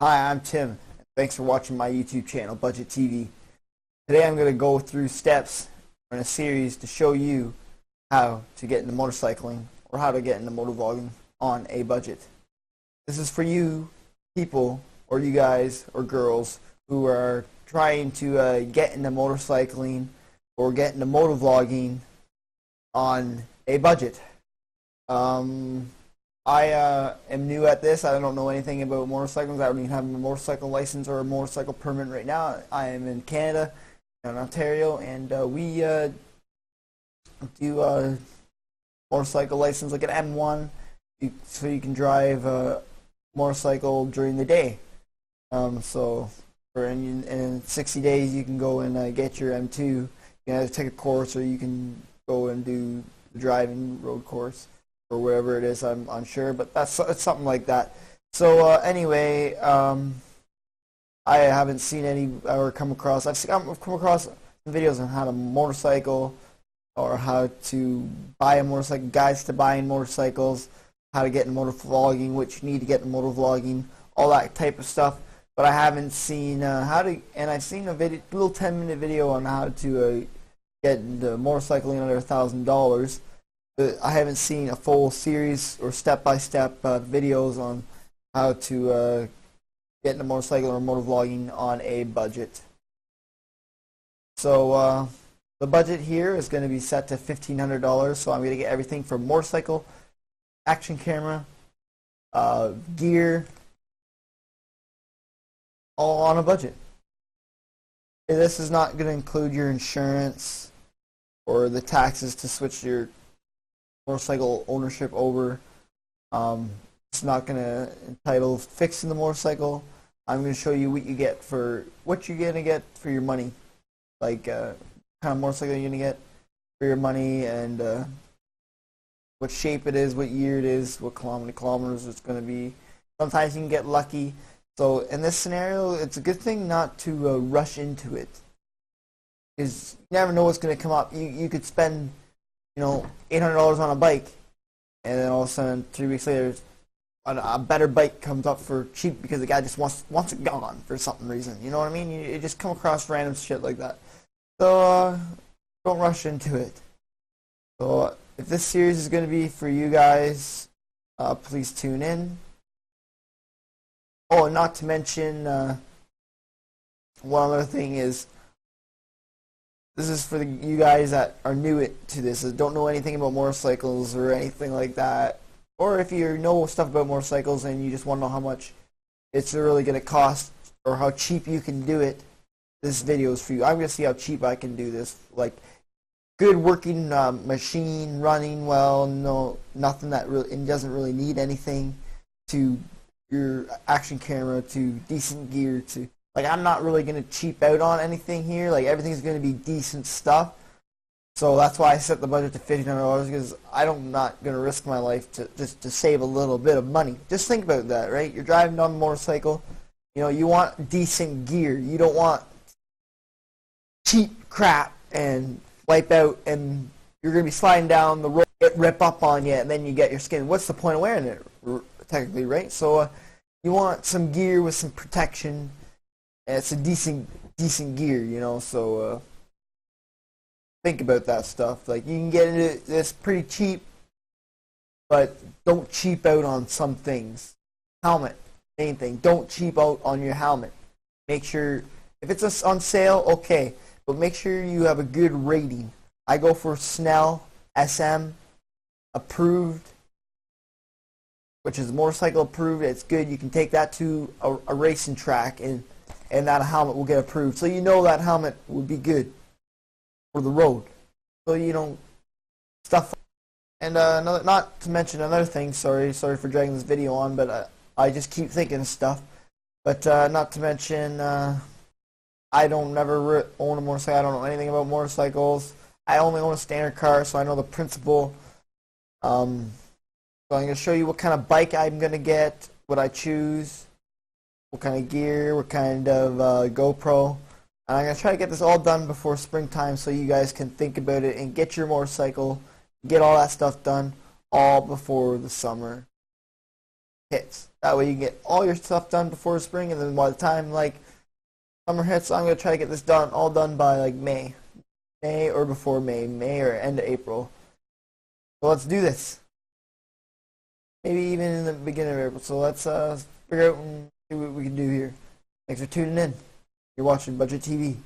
Hi, I'm Tim. Thanks for watching my YouTube channel, Budget TV. Today I'm going to go through steps in a series to show you how to get into motorcycling or how to get into motovlogging on a budget. This is for you people or you guys or girls who are trying to get into motorcycling or get into motovlogging on a budget. I am new at this. I don't know anything about motorcycles. I don't even have a motorcycle license or a motorcycle permit right now. I am in Canada, in Ontario, and we do motorcycle license like an M1, so you can drive a motorcycle during the day. So in 60 days you can go and get your M2. You can either take a course or you can go and do the driving road course or wherever it is. I'm unsure, but it's something like that. So anyway, I haven't seen any or come across. I've come across some videos on how to motorcycle or how to buy a motorcycle, guides to buying motorcycles, how to get in motovlogging, which you need to get in motovlogging, all that type of stuff. But I haven't seen how to, and I've seen a little 10-minute video on how to get into motorcycling under $1,000. I haven't seen a full series or step-by-step videos on how to get into motorcycle or motovlogging on a budget. So the budget here is going to be set to $1,500. So I'm going to get everything from motorcycle, action camera, gear, all on a budget. This is not going to include your insurance or the taxes to switch your motorcycle ownership over. It's not going to entitle fixing the motorcycle. I'm going to show you what you're going to get for your money, like kind of motorcycle you're going to get for your money, and what shape it is, what year it is, what kilometers it's going to be. Sometimes you can get lucky. So in this scenario, it's a good thing not to rush into it, because you never know what's going to come up. You could spend $800 on a bike, and then all of a sudden 3 weeks later a better bike comes up for cheap because the guy just wants it gone for some reason. You know what I mean? You just come across random shit like that. So don't rush into it. So if this series is going to be for you guys, please tune in. Oh, and not to mention one other thing is, this is for you guys that are new to this, that don't know anything about motorcycles or anything like that. Or if you know stuff about motorcycles and you just want to know how much it's really going to cost or how cheap you can do it, this video is for you. I'm going to see how cheap I can do this. Like, good working machine, running well, nothing that really, it doesn't really need anything, to your action camera, to decent gear, to... Like, I'm not really going to cheap out on anything here. Like, everything's going to be decent stuff. So that's why I set the budget to $1,500, because I'm not going to risk my life to save a little bit of money. Just think about that, right? You're driving on a motorcycle. You want decent gear. You don't want cheap crap and wipe out, and you're going to be sliding down the road, it rip up on you, and then you get your skin. What's the point of wearing it, technically, right? So you want some gear with some protection. And it's a decent gear, so think about that stuff. Like, you can get into this pretty cheap, but don't cheap out on some things. Helmet, main thing. Don't cheap out on your helmet. Make sure, if it's on sale, okay, but make sure you have a good rating. I go for Snell SM approved, which is motorcycle approved. It's good. You can take that to a racing track, and that helmet will get approved. So that helmet would be good for the road. So stuff. And not to mention another thing. Sorry for dragging this video on, but I just keep thinking of stuff. But not to mention, I don't never own a motorcycle. I don't know anything about motorcycles. I only own a standard car, so I know the principle. So I'm going to show you what kind of bike I'm going to get, what I choose, what kind of gear, what kind of GoPro. And I'm going to try to get this all done before springtime so you guys can think about it and get your motorcycle, get all that stuff done all before the summer. hits. That way you can get all your stuff done before spring, and then by the time like summer hits, I'm gonna try to get this all done by like May or before May or end of April. So let's do this. Maybe even in the beginning of April. So let's figure out and see what we can do here. Thanks for tuning in. You're watching Budget TV.